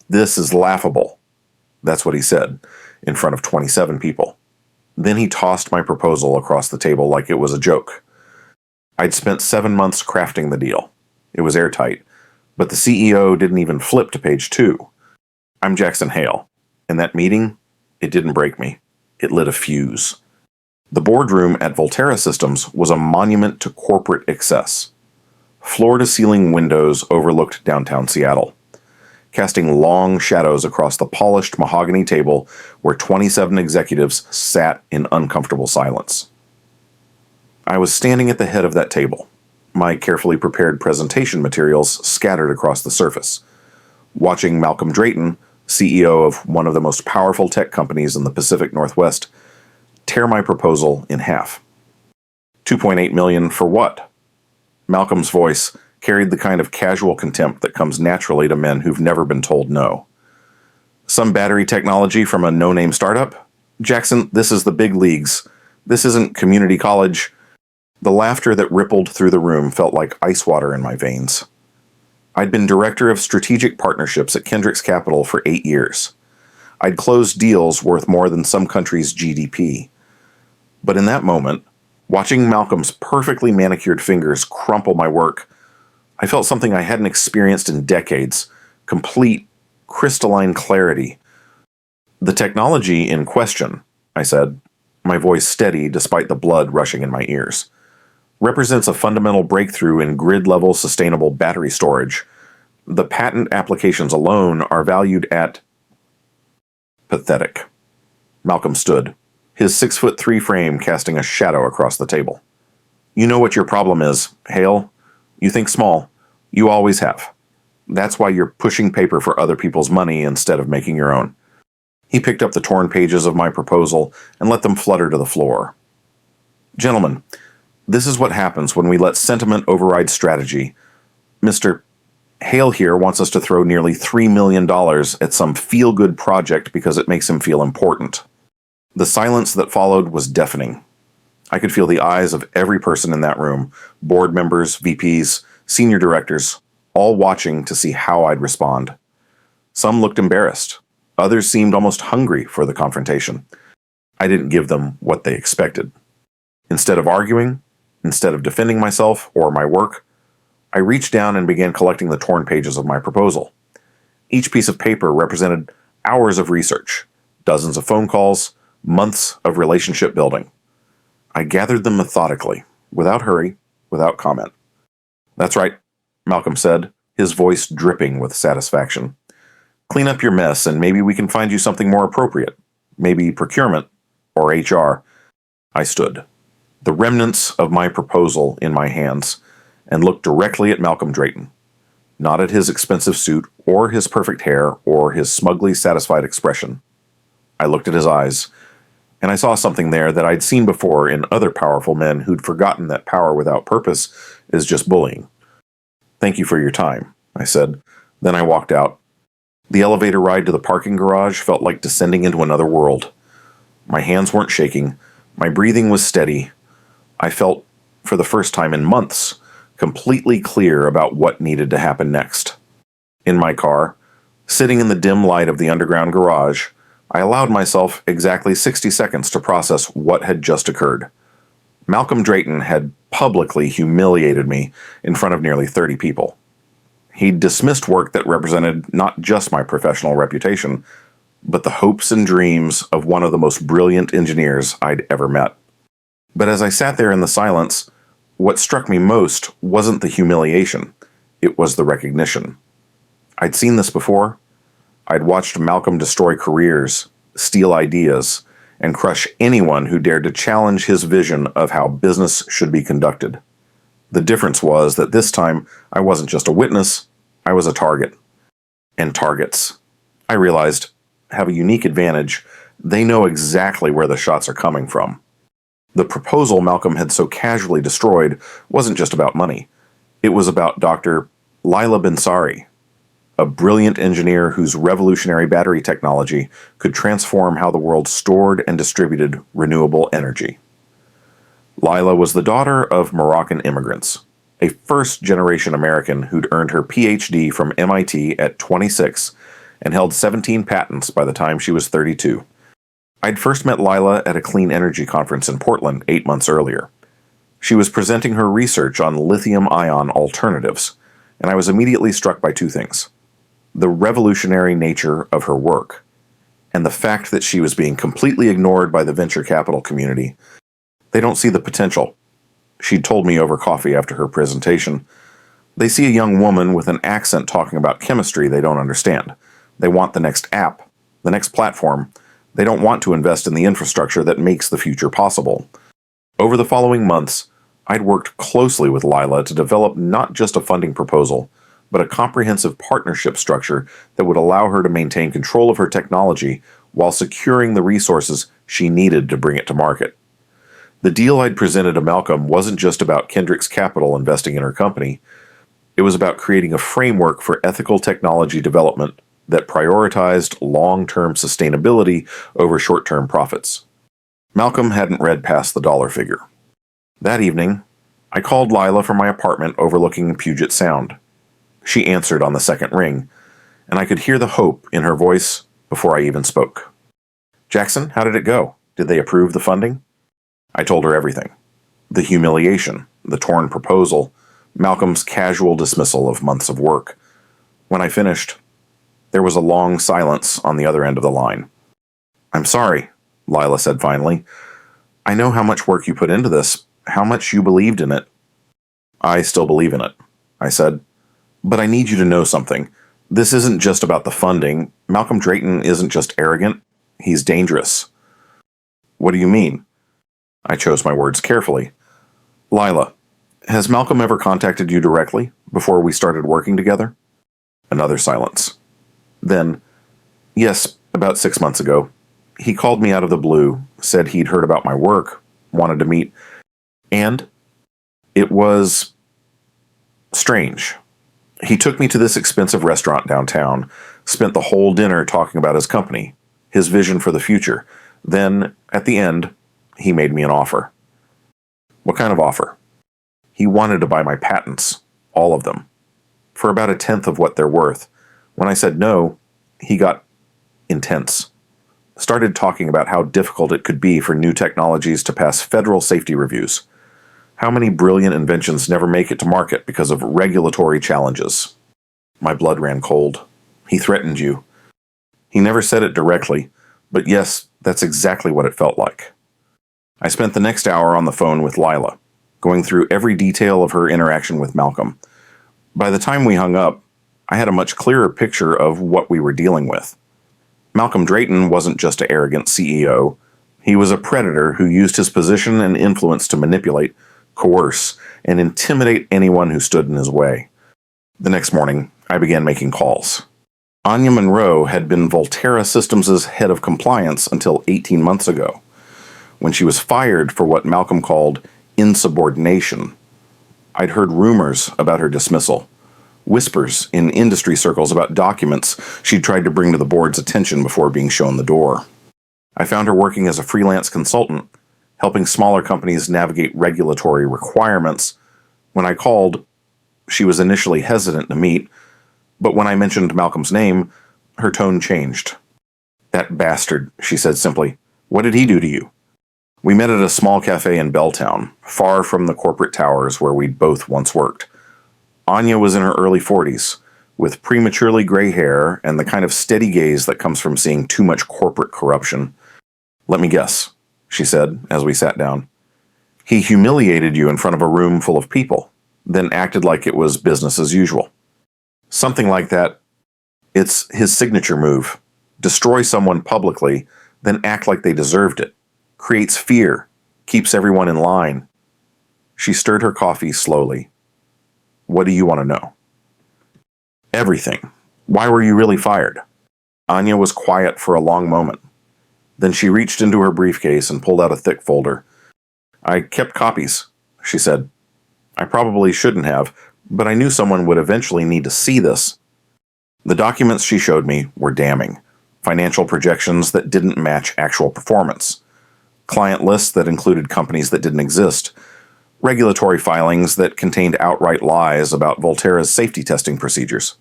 This is laughable. That's what he said, in front of 27 people. Then he tossed my proposal across the table like it was a joke. I'd spent 7 months crafting the deal. It was airtight, but the CEO didn't even flip to page 2. I'm Jackson Hale. In that meeting, it didn't break me. It lit a fuse. The boardroom at Volterra Systems was a monument to corporate excess. Floor-to-ceiling windows overlooked downtown Seattle, casting long shadows across the polished mahogany table where 27 executives sat in uncomfortable silence. I was standing at the head of that table, my carefully prepared presentation materials scattered across the surface, watching Malcolm Drayton, CEO of one of the most powerful tech companies in the Pacific Northwest, tear my proposal in half. $2.8 million for what? Malcolm's voice carried the kind of casual contempt that comes naturally to men who've never been told no. Some battery technology from a no-name startup? Jackson, this is the big leagues. This isn't community college. The laughter that rippled through the room felt like ice water in my veins. I'd been director of strategic partnerships at Kendrick's Capital for 8 years. I'd closed deals worth more than some countries' GDP. But in that moment, watching Malcolm's perfectly manicured fingers crumple my work, I felt something I hadn't experienced in decades, complete, crystalline clarity. The technology in question, I said, my voice steady despite the blood rushing in my ears, represents a fundamental breakthrough in grid-level sustainable battery storage. The patent applications alone are valued at... Pathetic. Malcolm stood, his 6'3" frame casting a shadow across the table. You know what your problem is, Hale. You think small. You always have. That's why you're pushing paper for other people's money instead of making your own. He picked up the torn pages of my proposal and let them flutter to the floor. Gentlemen, this is what happens when we let sentiment override strategy. Mr. Hale here wants us to throw nearly $3 million at some feel-good project because it makes him feel important. The silence that followed was deafening. I could feel the eyes of every person in that room, board members, VPs, senior directors, all watching to see how I'd respond. Some looked embarrassed. Others seemed almost hungry for the confrontation. I didn't give them what they expected. Instead of arguing, instead of defending myself or my work, I reached down and began collecting the torn pages of my proposal. Each piece of paper represented hours of research, dozens of phone calls, months of relationship building. I gathered them methodically, without hurry, without comment. That's right, Malcolm said, his voice dripping with satisfaction. Clean up your mess and maybe we can find you something more appropriate. Maybe procurement or HR. I stood, the remnants of my proposal in my hands, and looked directly at Malcolm Drayton. Not at his expensive suit or his perfect hair or his smugly satisfied expression. I looked at his eyes, and I saw something there that I'd seen before in other powerful men who'd forgotten that power without purpose is just bullying. Thank you for your time, I said. Then I walked out. The elevator ride to the parking garage felt like descending into another world. My hands weren't shaking. My breathing was steady. I felt, for the first time in months, completely clear about what needed to happen next. In my car, sitting in the dim light of the underground garage, I allowed myself exactly 60 seconds to process what had just occurred. Malcolm Drayton had publicly humiliated me in front of nearly 30 people. He'd dismissed work that represented not just my professional reputation, but the hopes and dreams of one of the most brilliant engineers I'd ever met. But as I sat there in the silence, what struck me most wasn't the humiliation, it was the recognition. I'd seen this before. I'd watched Malcolm destroy careers, steal ideas, and crush anyone who dared to challenge his vision of how business should be conducted. The difference was that this time I wasn't just a witness, I was a target. And targets, I realized, have a unique advantage. They know exactly where the shots are coming from. The proposal Malcolm had so casually destroyed wasn't just about money. It was about Dr. Laila Bensari, a brilliant engineer whose revolutionary battery technology could transform how the world stored and distributed renewable energy. Laila was the daughter of Moroccan immigrants, a first-generation American who'd earned her PhD from MIT at 26 and held 17 patents by the time she was 32. I'd first met Lila at a clean energy conference in Portland 8 months earlier. She was presenting her research on lithium-ion alternatives, and I was immediately struck by two things: the revolutionary nature of her work, and the fact that she was being completely ignored by the venture capital community. They don't see the potential. She'd told me over coffee after her presentation. They see a young woman with an accent talking about chemistry they don't understand. They want the next app, the next platform. They don't want to invest in the infrastructure that makes the future possible. Over the following months, I'd worked closely with Lila to develop not just a funding proposal, but a comprehensive partnership structure that would allow her to maintain control of her technology while securing the resources she needed to bring it to market. The deal I'd presented to Malcolm wasn't just about Kendrick's Capital investing in her company. It was about creating a framework for ethical technology development that prioritized long-term sustainability over short-term profits. Malcolm hadn't read past the dollar figure. That evening, I called Lila from my apartment overlooking Puget Sound. She answered on the second ring, and I could hear the hope in her voice before I even spoke. "Jackson, how did it go? Did they approve the funding?" I told her everything. The humiliation, the torn proposal, Malcolm's casual dismissal of months of work. When I finished, there was a long silence on the other end of the line. "I'm sorry," Lila said finally. "I know how much work you put into this, how much you believed in it." "I still believe in it," I said. "But I need you to know something. This isn't just about the funding. Malcolm Drayton isn't just arrogant. He's dangerous." "What do you mean?" I chose my words carefully. "Lila, has Malcolm ever contacted you directly before we started working together?" Another silence. Then, "Yes, about 6 months ago. He called me out of the blue, said he'd heard about my work, wanted to meet, and it was strange. He took me to this expensive restaurant downtown, spent the whole dinner talking about his company, his vision for the future. Then, at the end, he made me an offer." "What kind of offer?" "He wanted to buy my patents, all of them, for about 1/10 of what they're worth. When I said no, he got intense. Started talking about how difficult it could be for new technologies to pass federal safety reviews. How many brilliant inventions never make it to market because of regulatory challenges." My blood ran cold. "He threatened you." "He never said it directly, but yes, that's exactly what it felt like." I spent the next hour on the phone with Lila, going through every detail of her interaction with Malcolm. By the time we hung up, I had a much clearer picture of what we were dealing with. Malcolm Drayton wasn't just an arrogant CEO. He was a predator who used his position and influence to manipulate, coerce, and intimidate anyone who stood in his way. The next morning, I began making calls. Anya Monroe had been Volterra Systems' head of compliance until 18 months ago, when she was fired for what Malcolm called insubordination. I'd heard rumors about her dismissal, whispers in industry circles about documents she'd tried to bring to the board's attention before being shown the door. I found her working as a freelance consultant, helping smaller companies navigate regulatory requirements. When I called, she was initially hesitant to meet, but when I mentioned Malcolm's name, her tone changed. "That bastard," she said simply. "What did he do to you?" We met at a small cafe in Belltown, far from the corporate towers where we'd both once worked. Anya was in her early 40s, with prematurely gray hair and the kind of steady gaze that comes from seeing too much corporate corruption. "Let me guess," she said as we sat down. "He humiliated you in front of a room full of people, then acted like it was business as usual." "Something like that. It's his signature move. Destroy someone publicly, then act like they deserved it. Creates fear, keeps everyone in line." She stirred her coffee slowly. "What do you want to know?" "Everything. Why were you really fired?" Anya was quiet for a long moment. Then she reached into her briefcase and pulled out a thick folder. "I kept copies," she said. "I probably shouldn't have, but I knew someone would eventually need to see this." The documents she showed me were damning. Financial projections that didn't match actual performance. Client lists that included companies that didn't exist. Regulatory filings that contained outright lies about Volterra's safety testing procedures.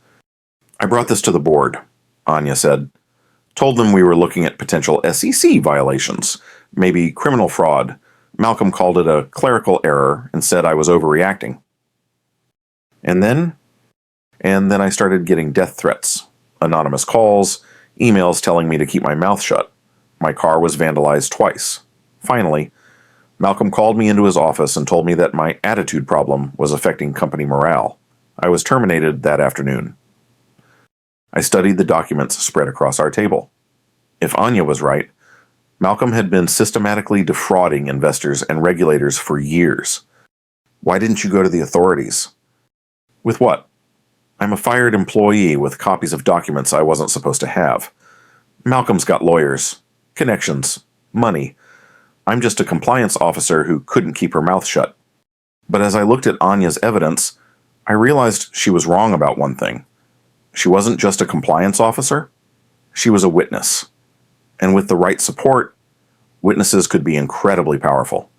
I brought this to the board. Anya said. Told them we were looking at potential SEC violations, maybe criminal fraud. Malcolm called it a clerical error and said I was overreacting. And then I started getting death threats, anonymous calls, emails telling me to keep my mouth shut. My car was vandalized twice. Finally, Malcolm called me into his office and told me that my attitude problem was affecting company morale. I was terminated that afternoon. I studied the documents spread across our table. If Anya was right, Malcolm had been systematically defrauding investors and regulators for years. Why didn't you go to the authorities? With what? I'm a fired employee with copies of documents I wasn't supposed to have. Malcolm's got lawyers, connections, money. I'm just a compliance officer who couldn't keep her mouth shut. But as I looked at Anya's evidence, I realized she was wrong about one thing. She wasn't just a compliance officer. She was a witness. And with the right support, witnesses could be incredibly powerful.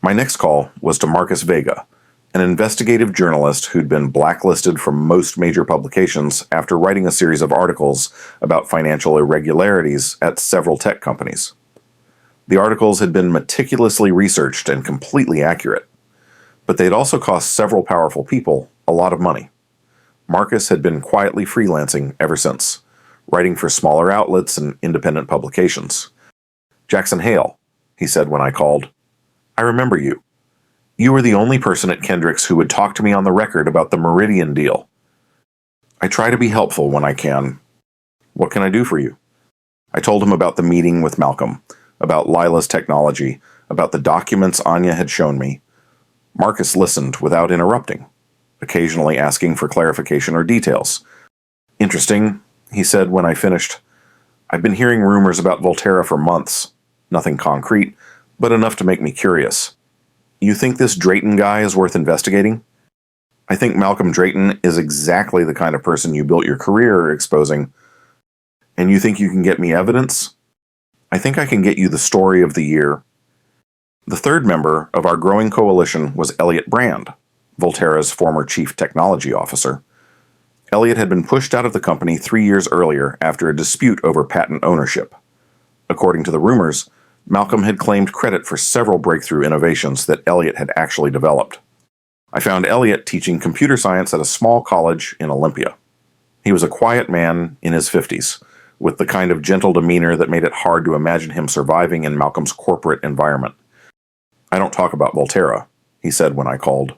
My next call was to Marcus Vega, an investigative journalist who'd been blacklisted from most major publications after writing a series of articles about financial irregularities at several tech companies. The articles had been meticulously researched and completely accurate, but they'd also cost several powerful people a lot of money. Marcus had been quietly freelancing ever since, writing for smaller outlets and independent publications. Jackson Hale, he said when I called, I remember you. You were the only person at Kendrick's who would talk to me on the record about the Meridian deal. I try to be helpful when I can. What can I do for you? I told him about the meeting with Malcolm, about Lila's technology, about the documents Anya had shown me. Marcus listened without interrupting, occasionally asking for clarification or details. Interesting, he said when I finished. I've been hearing rumors about Volterra for months. Nothing concrete, but enough to make me curious. You think this Drayton guy is worth investigating? I think Malcolm Drayton is exactly the kind of person you built your career exposing. And you think you can get me evidence? I think I can get you the story of the year. The third member of our growing coalition was Elliot Brand, Volterra's former chief technology officer. Elliot had been pushed out of the company 3 years earlier after a dispute over patent ownership. According to the rumors, Malcolm had claimed credit for several breakthrough innovations that Elliot had actually developed. I found Elliot teaching computer science at a small college in Olympia. He was a quiet man in his 50s, with the kind of gentle demeanor that made it hard to imagine him surviving in Malcolm's corporate environment. I don't talk about Volterra, he said when I called.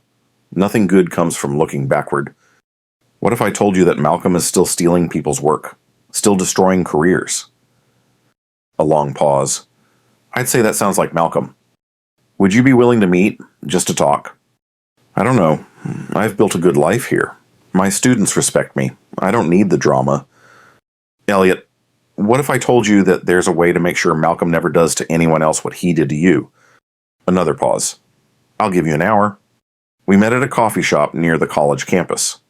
Nothing good comes from looking backward. What if I told you that Malcolm is still stealing people's work, still destroying careers? A long pause. I'd say that sounds like Malcolm. Would you be willing to meet, just to talk? I don't know. I've built a good life here. My students respect me. I don't need the drama. Elliot, what if I told you that there's a way to make sure Malcolm never does to anyone else what he did to you? Another pause. I'll give you an hour. We met at a coffee shop near the college campus.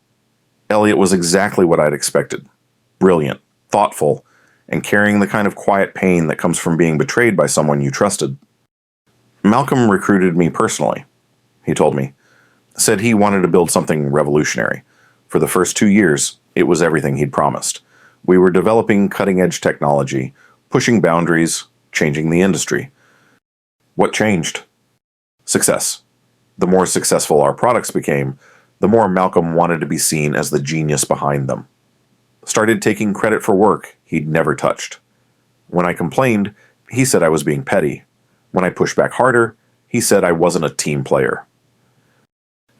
Elliot was exactly what I'd expected. Brilliant, thoughtful, and carrying the kind of quiet pain that comes from being betrayed by someone you trusted. Malcolm recruited me personally, he told me. Said he wanted to build something revolutionary. For the first 2 years, it was everything he'd promised. We were developing cutting-edge technology, pushing boundaries, changing the industry. What changed? Success. The more successful our products became, the more Malcolm wanted to be seen as the genius behind them. Started taking credit for work he'd never touched. When I complained, he said I was being petty. When I pushed back harder, he said I wasn't a team player.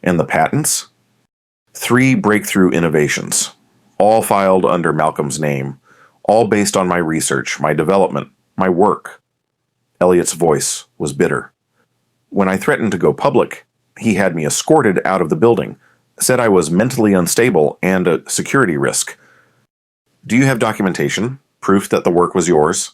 And the patents? 3 breakthrough innovations, all filed under Malcolm's name, all based on my research, my development, my work. Elliot's voice was bitter. When I threatened to go public, he had me escorted out of the building, said I was mentally unstable and a security risk. Do you have documentation, proof that the work was yours?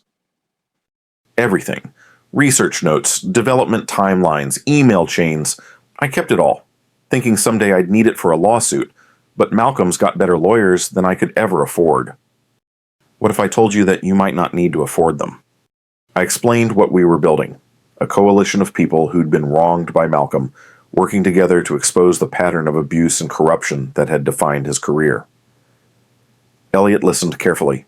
Everything. Research notes, development timelines, email chains. I kept it all, thinking someday I'd need it for a lawsuit, but Malcolm's got better lawyers than I could ever afford. What if I told you that you might not need to afford them? I explained what we were building, a coalition of people who'd been wronged by Malcolm, working together to expose the pattern of abuse and corruption that had defined his career. Elliot listened carefully,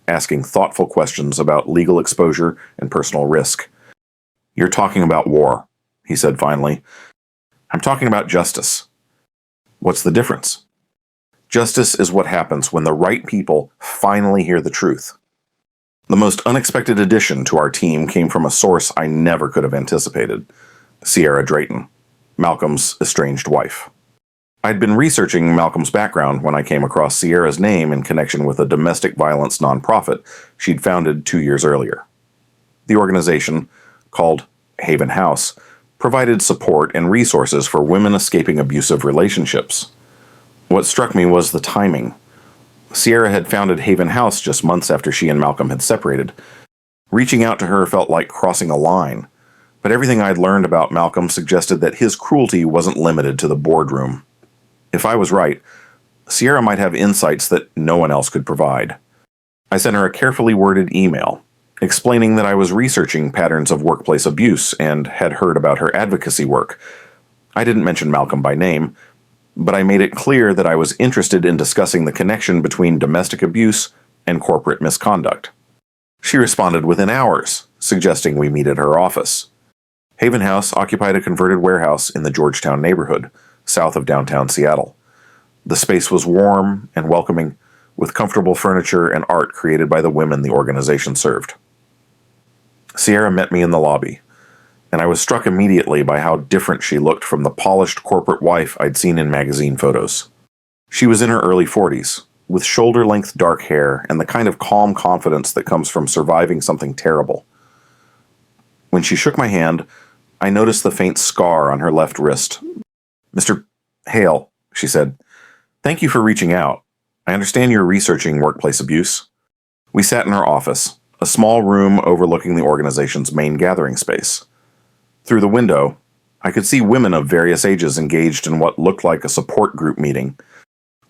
asking thoughtful questions about legal exposure and personal risk. "You're talking about war," he said finally. "I'm talking about justice." "What's the difference?" "Justice is what happens when the right people finally hear the truth." The most unexpected addition to our team came from a source I never could have anticipated: Sierra Drayton, Malcolm's estranged wife. I'd been researching Malcolm's background when I came across Sierra's name in connection with a domestic violence nonprofit she'd founded 2 years earlier. The organization, called Haven House, provided support and resources for women escaping abusive relationships. What struck me was the timing. Sierra had founded Haven House just months after she and Malcolm had separated. Reaching out to her felt like crossing a line, but everything I'd learned about Malcolm suggested that his cruelty wasn't limited to the boardroom. If I was right, Sierra might have insights that no one else could provide. I sent her a carefully worded email, explaining that I was researching patterns of workplace abuse and had heard about her advocacy work. I didn't mention Malcolm by name, but I made it clear that I was interested in discussing the connection between domestic abuse and corporate misconduct. She responded within hours, suggesting we meet at her office. Haven House occupied a converted warehouse in the Georgetown neighborhood, south of downtown Seattle. The space was warm and welcoming, with comfortable furniture and art created by the women the organization served. Sierra met me in the lobby, and I was struck immediately by how different she looked from the polished corporate wife I'd seen in magazine photos. She was in her early 40s, with shoulder-length dark hair and the kind of calm confidence that comes from surviving something terrible. When she shook my hand, I noticed the faint scar on her left wrist. "Mr. Hale," she said, "thank you for reaching out. I understand you're researching workplace abuse." We sat in her office, a small room overlooking the organization's main gathering space. Through the window, I could see women of various ages engaged in what looked like a support group meeting.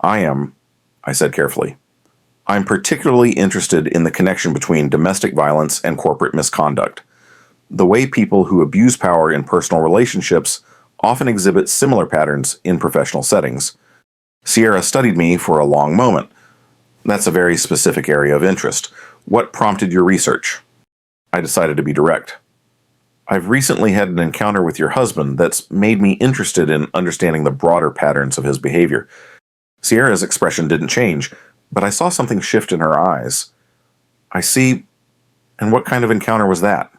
I said carefully, "I'm particularly interested in the connection between domestic violence and corporate misconduct. The way people who abuse power in personal relationships often exhibit similar patterns in professional settings." Sierra studied me for a long moment. "That's a very specific area of interest. What prompted your research?" I decided to be direct. "I've recently had an encounter with your husband that's made me interested in understanding the broader patterns of his behavior." Sierra's expression didn't change, but I saw something shift in her eyes. "I see. And what kind of encounter was that?"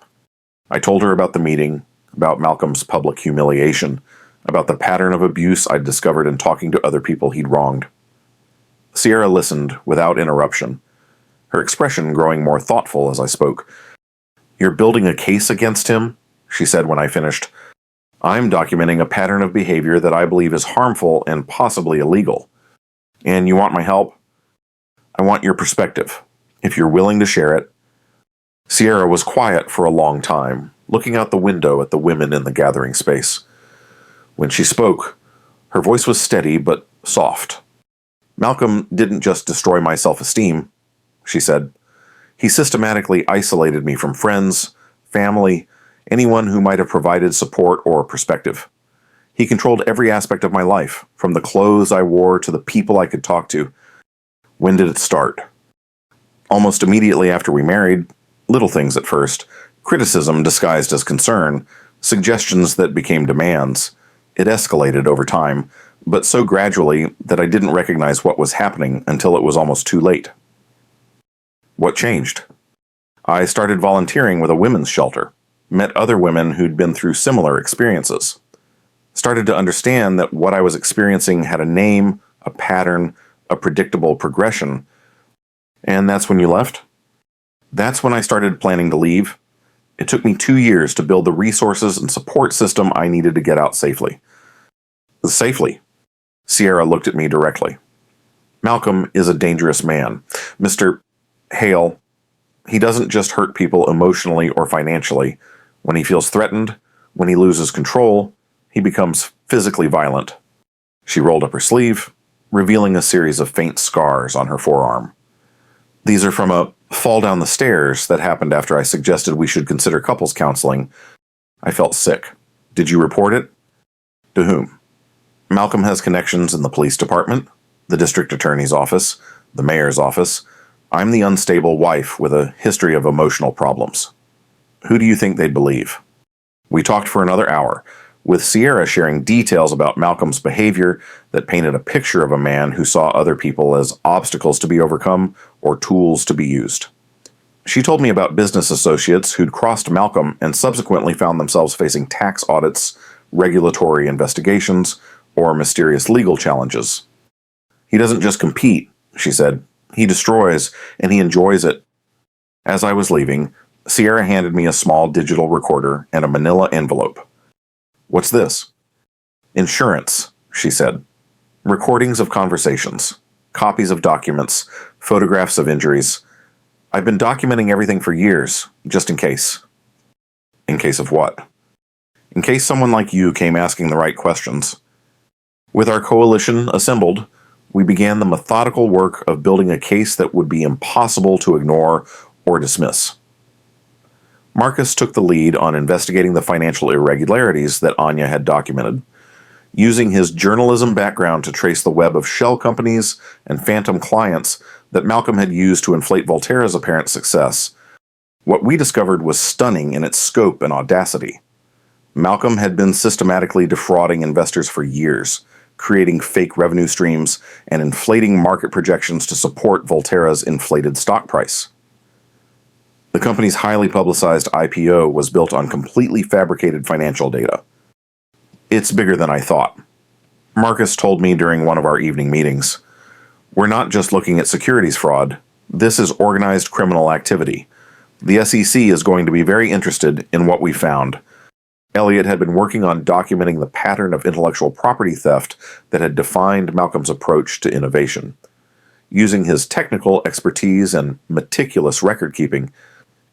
I told her about the meeting, about Malcolm's public humiliation, about the pattern of abuse I'd discovered in talking to other people he'd wronged. Sierra listened without interruption, her expression growing more thoughtful as I spoke. "You're building a case against him?" she said when I finished. "I'm documenting a pattern of behavior that I believe is harmful and possibly illegal. And you want my help? I want your perspective, if you're willing to share it." Sierra was quiet for a long time, looking out the window at the women in the gathering space. When she spoke, her voice was steady but soft. "Malcolm didn't just destroy my self-esteem," she said. "He systematically isolated me from friends, family, anyone who might have provided support or perspective. He controlled every aspect of my life, from the clothes I wore to the people I could talk to." "When did it start?" "Almost immediately after we married. Little things at first. Criticism disguised as concern. Suggestions that became demands. It escalated over time, but so gradually that I didn't recognize what was happening until it was almost too late." "What changed?" "I started volunteering with a women's shelter. Met other women who'd been through similar experiences. Started to understand that what I was experiencing had a name, a pattern, a predictable progression." "And that's when you left?" "That's when I started planning to leave. It took me 2 years to build the resources and support system I needed to get out safely." "Safely?" Sierra looked at me directly. "Malcolm is a dangerous man. Mr. Hale, he doesn't just hurt people emotionally or financially. When he feels threatened, when he loses control, he becomes physically violent." She rolled up her sleeve, revealing a series of faint scars on her forearm. "These are from a fall down the stairs that happened after I suggested we should consider couples counseling. I felt sick. Did you report it?" "To whom?" "Malcolm has connections in the police department, the district attorney's office, the mayor's office. I'm the unstable wife with a history of emotional problems. Who do you think they'd believe? We talked for another hour, with Sierra sharing details about Malcolm's behavior that painted a picture of a man who saw other people as obstacles to be overcome or tools to be used. She told me about business associates who'd crossed Malcolm and subsequently found themselves facing tax audits, regulatory investigations, or mysterious legal challenges. He doesn't just compete, she said. He destroys, and he enjoys it. As I was leaving, Sierra handed me a small digital recorder and a manila envelope. What's this? Insurance, she said. Recordings of conversations, copies of documents, photographs of injuries. I've been documenting everything for years, just in case. In case of what? In case someone like you came asking the right questions. With our coalition assembled, we began the methodical work of building a case that would be impossible to ignore or dismiss. Marcus took the lead on investigating the financial irregularities that Anya had documented, using his journalism background to trace the web of shell companies and phantom clients that Malcolm had used to inflate Volterra's apparent success. What we discovered was stunning in its scope and audacity. Malcolm had been systematically defrauding investors for years, creating fake revenue streams and inflating market projections to support Volterra's inflated stock price. The company's highly publicized IPO was built on completely fabricated financial data. It's bigger than I thought. Marcus told me during one of our evening meetings. We're not just looking at securities fraud. This is organized criminal activity. The SEC is going to be very interested in what we found. Elliot had been working on documenting the pattern of intellectual property theft that had defined Malcolm's approach to innovation. Using his technical expertise and meticulous record-keeping,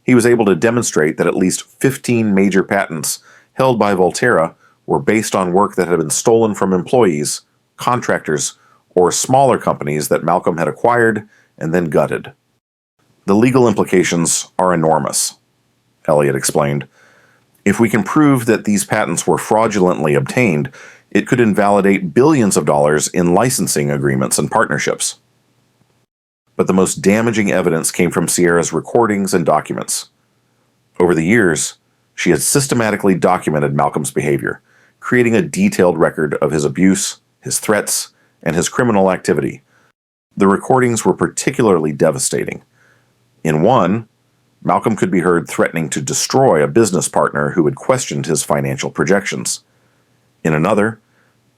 he was able to demonstrate that at least 15 major patents held by Volterra were based on work that had been stolen from employees, contractors, or smaller companies that Malcolm had acquired and then gutted. The legal implications are enormous, Elliot explained. If we can prove that these patents were fraudulently obtained, it could invalidate billions of dollars in licensing agreements and partnerships. But the most damaging evidence came from Sierra's recordings and documents. Over the years, she had systematically documented Malcolm's behavior, creating a detailed record of his abuse, his threats, and his criminal activity. The recordings were particularly devastating. In one, Malcolm could be heard threatening to destroy a business partner who had questioned his financial projections. In another,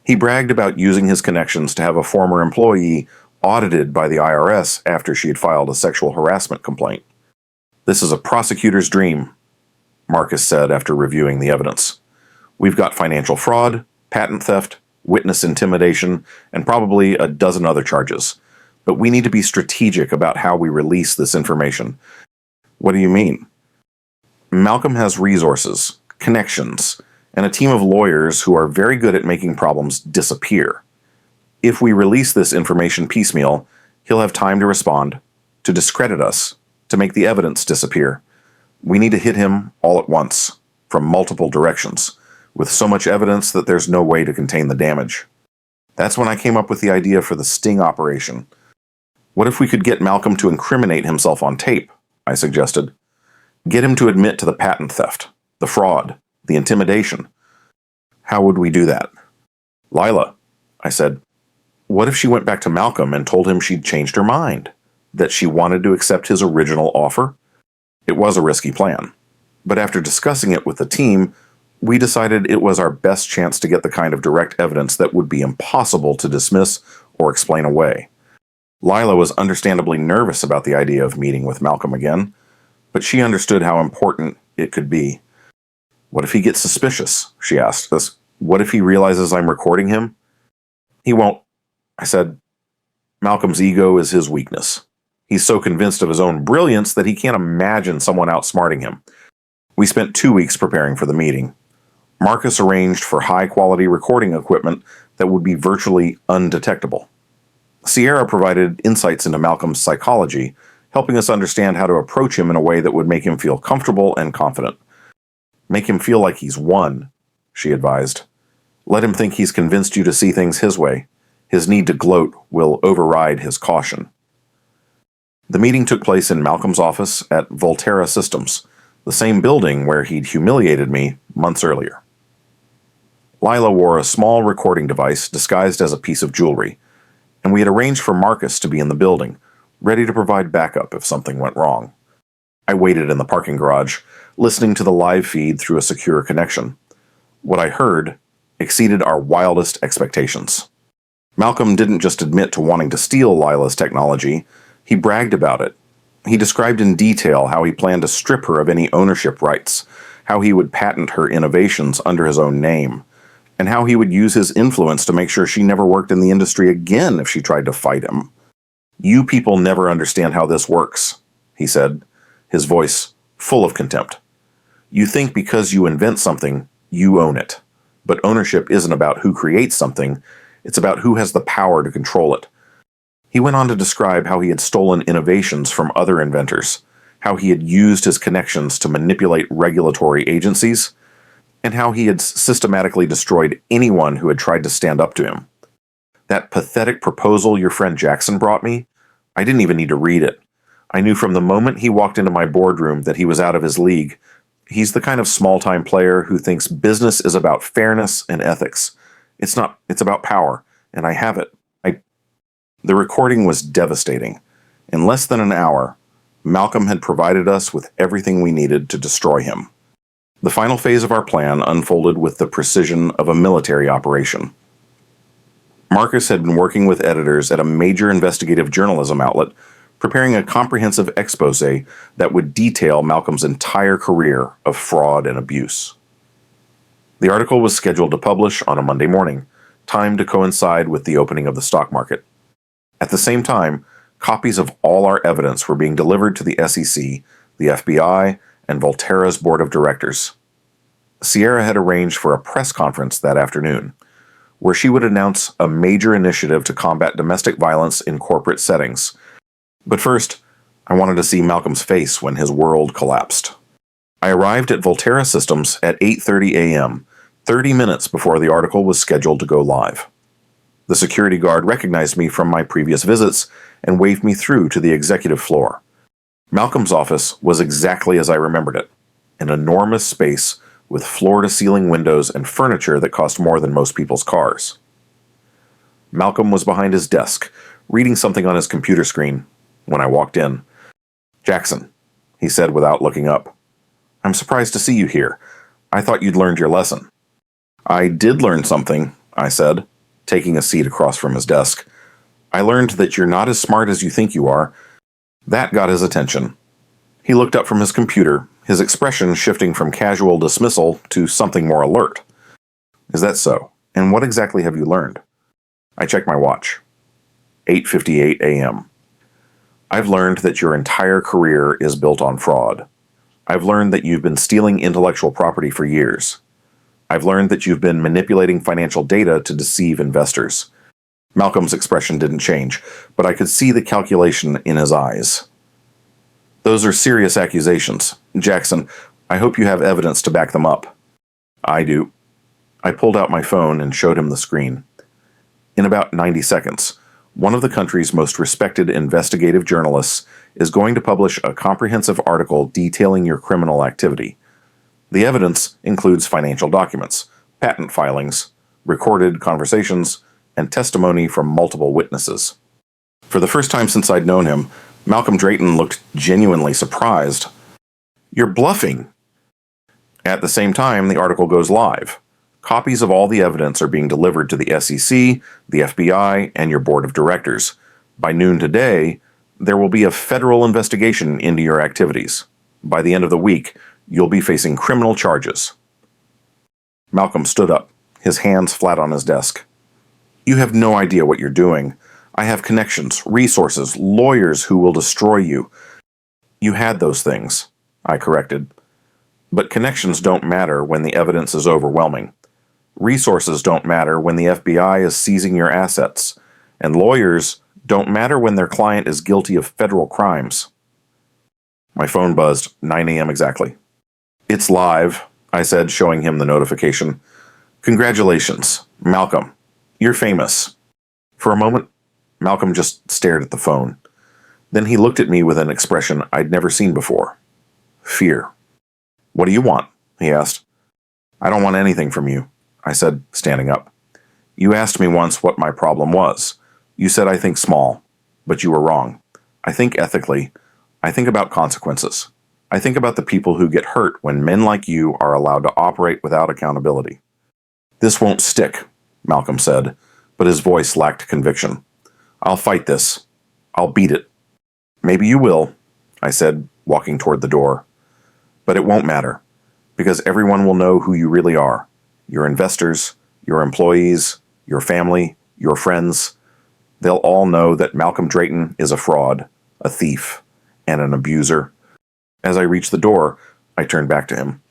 he bragged about using his connections to have a former employee audited by the IRS after she had filed a sexual harassment complaint. This is a prosecutor's dream, Marcus said after reviewing the evidence. We've got financial fraud, patent theft, witness intimidation, and probably a dozen other charges. But we need to be strategic about how we release this information. What do you mean? Malcolm has resources, connections, and a team of lawyers who are very good at making problems disappear. If we release this information piecemeal, he'll have time to respond, to discredit us, to make the evidence disappear. We need to hit him all at once, from multiple directions, with so much evidence that there's no way to contain the damage. That's when I came up with the idea for the sting operation. What if we could get Malcolm to incriminate himself on tape? I suggested. Get him to admit to the patent theft, the fraud, the intimidation. How would we do that? Lila, I said, what if she went back to Malcolm and told him she'd changed her mind, that she wanted to accept his original offer? It was a risky plan, but after discussing it with the team, we decided it was our best chance to get the kind of direct evidence that would be impossible to dismiss or explain away. Lila was understandably nervous about the idea of meeting with Malcolm again, but she understood how important it could be. What if he gets suspicious? She asked us. What if he realizes I'm recording him? He won't, I said. Malcolm's ego is his weakness. He's so convinced of his own brilliance that he can't imagine someone outsmarting him. We spent 2 weeks preparing for the meeting. Marcus arranged for high-quality recording equipment that would be virtually undetectable. Sierra provided insights into Malcolm's psychology, helping us understand how to approach him in a way that would make him feel comfortable and confident. Make him feel like he's won, she advised. Let him think he's convinced you to see things his way. His need to gloat will override his caution. The meeting took place in Malcolm's office at Volterra Systems, the same building where he'd humiliated me months earlier. Lila wore a small recording device disguised as a piece of jewelry, and we had arranged for Marcus to be in the building, ready to provide backup if something went wrong. I waited in the parking garage, listening to the live feed through a secure connection. What I heard exceeded our wildest expectations. Malcolm didn't just admit to wanting to steal Lila's technology, he bragged about it. He described in detail how he planned to strip her of any ownership rights, how he would patent her innovations under his own name, and how he would use his influence to make sure she never worked in the industry again if she tried to fight him. "You people never understand how this works," he said, his voice full of contempt. "You think because you invent something, you own it. But ownership isn't about who creates something, it's about who has the power to control it." He went on to describe how he had stolen innovations from other inventors, how he had used his connections to manipulate regulatory agencies, and how he had systematically destroyed anyone who had tried to stand up to him. That pathetic proposal your friend Jackson brought me, I didn't even need to read it. I knew from the moment he walked into my boardroom that he was out of his league. He's the kind of small-time player who thinks business is about fairness and ethics. It's not, it's about power, and I have it. The recording was devastating. In less than an hour, Malcolm had provided us with everything we needed to destroy him. The final phase of our plan unfolded with the precision of a military operation. Marcus had been working with editors at a major investigative journalism outlet, preparing a comprehensive expose that would detail Malcolm's entire career of fraud and abuse. The article was scheduled to publish on a Monday morning, timed to coincide with the opening of the stock market. At the same time, copies of all our evidence were being delivered to the SEC, the FBI, and Volterra's board of directors. Sierra had arranged for a press conference that afternoon, where she would announce a major initiative to combat domestic violence in corporate settings. But first, I wanted to see Malcolm's face when his world collapsed. I arrived at Volterra Systems at 8:30 a.m., 30 minutes before the article was scheduled to go live. The security guard recognized me from my previous visits and waved me through to the executive floor. Malcolm's office was exactly as I remembered it, an enormous space with floor-to-ceiling windows and furniture that cost more than most people's cars. Malcolm was behind his desk, reading something on his computer screen, when I walked in. "Jackson," he said without looking up. "I'm surprised to see you here. I thought you'd learned your lesson." "I did learn something," I said, taking a seat across from his desk. "I learned that you're not as smart as you think you are." That got his attention. He looked up from his computer, his expression shifting from casual dismissal to something more alert. "Is that so? And what exactly have you learned?" I checked my watch. 8:58 a.m. "I've learned that your entire career is built on fraud. I've learned that you've been stealing intellectual property for years. I've learned that you've been manipulating financial data to deceive investors." Malcolm's expression didn't change, but I could see the calculation in his eyes. "Those are serious accusations. Jackson, I hope you have evidence to back them up." "I do." I pulled out my phone and showed him the screen. In about 90 seconds, one of the country's most respected investigative journalists is going to publish a comprehensive article detailing your criminal activity. The evidence includes financial documents, patent filings, recorded conversations, and testimony from multiple witnesses. For the first time since I'd known him, Malcolm Drayton looked genuinely surprised. "You're bluffing." At the same time, the article goes live. Copies of all the evidence are being delivered to the SEC, the FBI, and your board of directors. By noon today, there will be a federal investigation into your activities. By the end of the week, you'll be facing criminal charges. Malcolm stood up, his hands flat on his desk. "You have no idea what you're doing. I have connections, resources, lawyers who will destroy you." "You had those things," I corrected. "But connections don't matter when the evidence is overwhelming. Resources don't matter when the FBI is seizing your assets. And lawyers don't matter when their client is guilty of federal crimes." My phone buzzed, 9 a.m. exactly. "It's live," I said, showing him the notification. "Congratulations, Malcolm. You're famous." For a moment, Malcolm just stared at the phone. Then he looked at me with an expression I'd never seen before. Fear. "What do you want?" he asked. "I don't want anything from you," I said, standing up. "You asked me once what my problem was. You said I think small, but you were wrong. I think ethically. I think about consequences. I think about the people who get hurt when men like you are allowed to operate without accountability." "This won't stick," Malcolm said, but his voice lacked conviction. "I'll fight this. I'll beat it." "Maybe you will," I said, walking toward the door. "But it won't matter, because everyone will know who you really are. Your investors, your employees, your family, your friends. They'll all know that Malcolm Drayton is a fraud, a thief, and an abuser." As I reached the door, I turned back to him.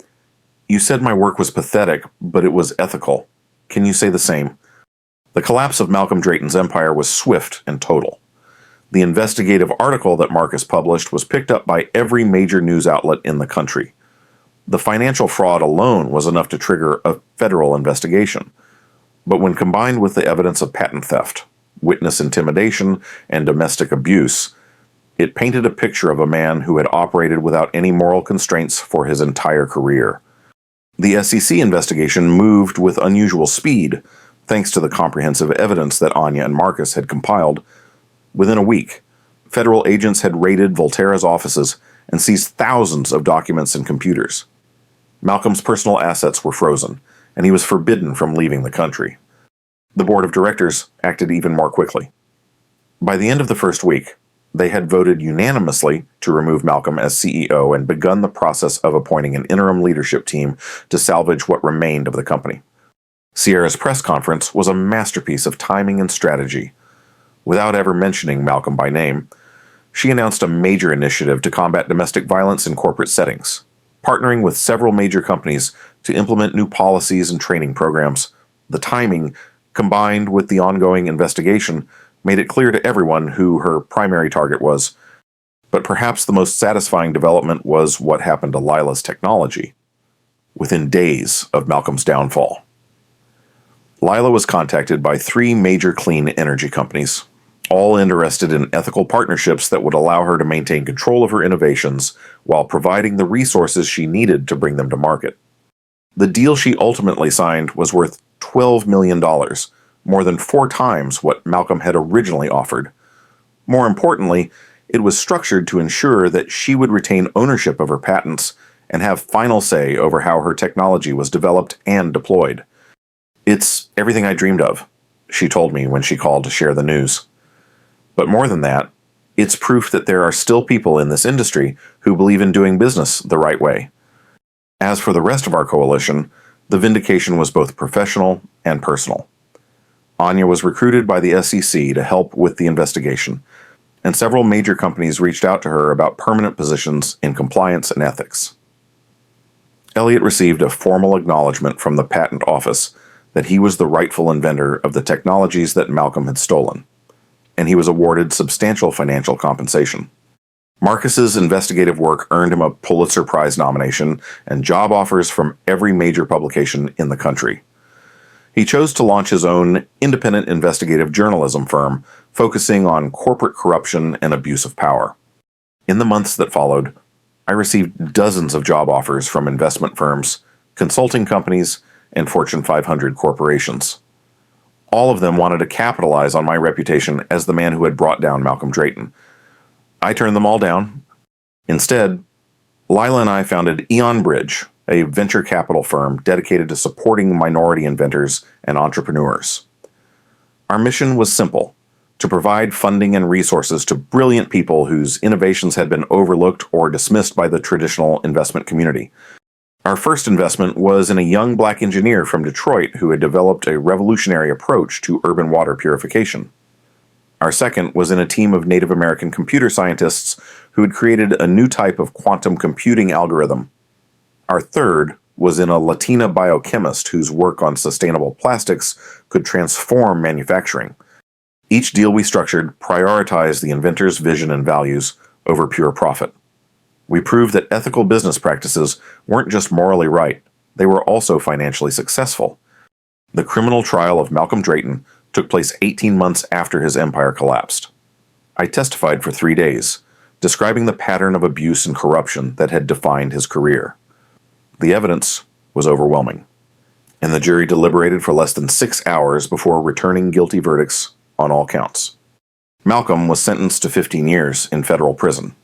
"You said my work was pathetic, but it was ethical. Can you say the same?" The collapse of Malcolm Drayton's empire was swift and total. The investigative article that Marcus published was picked up by every major news outlet in the country. The financial fraud alone was enough to trigger a federal investigation. But when combined with the evidence of patent theft, witness intimidation, and domestic abuse, it painted a picture of a man who had operated without any moral constraints for his entire career. The SEC investigation moved with unusual speed, thanks to the comprehensive evidence that Anya and Marcus had compiled. Within a week, federal agents had raided Volterra's offices and seized thousands of documents and computers. Malcolm's personal assets were frozen, and he was forbidden from leaving the country. The board of directors acted even more quickly. By the end of the first week, they had voted unanimously to remove Malcolm as CEO and begun the process of appointing an interim leadership team to salvage what remained of the company. Sierra's press conference was a masterpiece of timing and strategy. Without ever mentioning Malcolm by name, she announced a major initiative to combat domestic violence in corporate settings, partnering with several major companies to implement new policies and training programs. The timing, combined with the ongoing investigation, made it clear to everyone who her primary target was. But perhaps the most satisfying development was what happened to Lila's technology within days of Malcolm's downfall. Lila was contacted by 3 major clean energy companies, all interested in ethical partnerships that would allow her to maintain control of her innovations while providing the resources she needed to bring them to market. The deal she ultimately signed was worth $12 million, more than 4 times what Malcolm had originally offered. More importantly, it was structured to ensure that she would retain ownership of her patents and have final say over how her technology was developed and deployed. "It's everything I dreamed of," she told me when she called to share the news. But more than that, it's proof that there are still people in this industry who believe in doing business the right way. As for the rest of our coalition, the vindication was both professional and personal. Anya was recruited by the SEC to help with the investigation, and several major companies reached out to her about permanent positions in compliance and ethics. Elliot received a formal acknowledgement from the patent office that he was the rightful inventor of the technologies that Malcolm had stolen, and he was awarded substantial financial compensation. Marcus's investigative work earned him a Pulitzer Prize nomination and job offers from every major publication in the country. He chose to launch his own independent investigative journalism firm, focusing on corporate corruption and abuse of power. In the months that followed, I received dozens of job offers from investment firms, consulting companies, and Fortune 500 corporations. All of them wanted to capitalize on my reputation as the man who had brought down Malcolm Drayton. I turned them all down. Instead, Lila and I founded Eon Bridge, a venture capital firm dedicated to supporting minority inventors and entrepreneurs. Our mission was simple: to provide funding and resources to brilliant people whose innovations had been overlooked or dismissed by the traditional investment community. Our first investment was in a young black engineer from Detroit who had developed a revolutionary approach to urban water purification. Our second was in a team of Native American computer scientists who had created a new type of quantum computing algorithm. Our third was in a Latina biochemist whose work on sustainable plastics could transform manufacturing. Each deal we structured prioritized the inventor's vision and values over pure profit. We proved that ethical business practices weren't just morally right, they were also financially successful. The criminal trial of Malcolm Drayton took place 18 months after his empire collapsed. I testified for 3 days, describing the pattern of abuse and corruption that had defined his career. The evidence was overwhelming, and the jury deliberated for less than 6 hours before returning guilty verdicts on all counts. Malcolm was sentenced to 15 years in federal prison.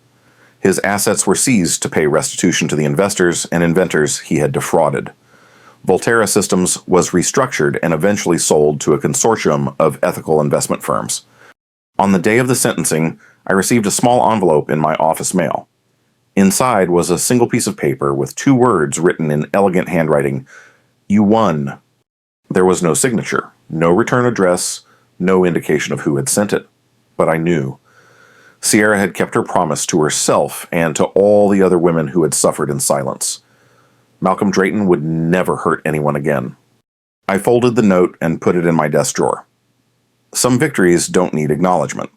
His assets were seized to pay restitution to the investors and inventors he had defrauded. Volterra Systems was restructured and eventually sold to a consortium of ethical investment firms. On the day of the sentencing, I received a small envelope in my office mail. Inside was a single piece of paper with 2 words written in elegant handwriting: "You won." There was no signature, no return address, no indication of who had sent it. But I knew. Sierra had kept her promise to herself and to all the other women who had suffered in silence. Malcolm Drayton would never hurt anyone again. I folded the note and put it in my desk drawer. Some victories don't need acknowledgement.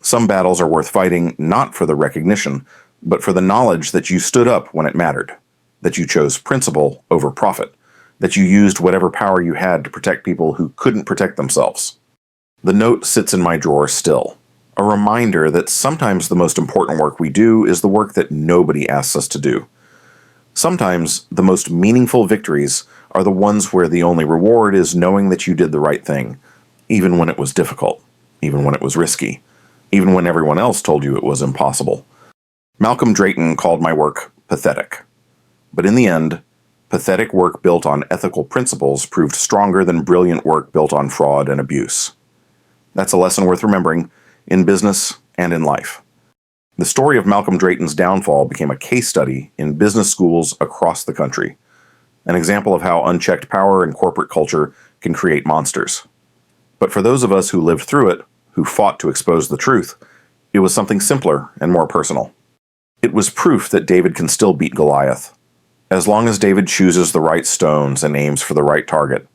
Some battles are worth fighting not for the recognition, but for the knowledge that you stood up when it mattered, that you chose principle over profit, that you used whatever power you had to protect people who couldn't protect themselves. The note sits in my drawer still, a reminder that sometimes the most important work we do is the work that nobody asks us to do. Sometimes the most meaningful victories are the ones where the only reward is knowing that you did the right thing, even when it was difficult, even when it was risky, even when everyone else told you it was impossible. Malcolm Drayton called my work pathetic. But in the end, pathetic work built on ethical principles proved stronger than brilliant work built on fraud and abuse. That's a lesson worth remembering in business and in life. The story of Malcolm Drayton's downfall became a case study in business schools across the country, an example of how unchecked power and corporate culture can create monsters. But for those of us who lived through it, who fought to expose the truth, it was something simpler and more personal. It was proof that David can still beat Goliath, as long as David chooses the right stones and aims for the right target.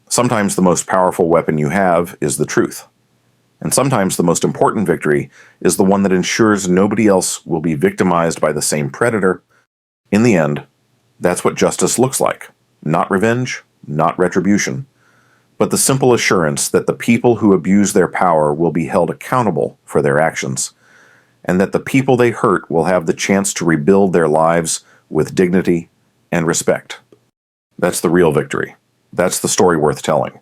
Sometimes the most powerful weapon you have is the truth. And sometimes the most important victory is the one that ensures nobody else will be victimized by the same predator. In the end, that's what justice looks like. Not revenge, not retribution, but the simple assurance that the people who abuse their power will be held accountable for their actions, and that the people they hurt will have the chance to rebuild their lives with dignity and respect. That's the real victory. That's the story worth telling.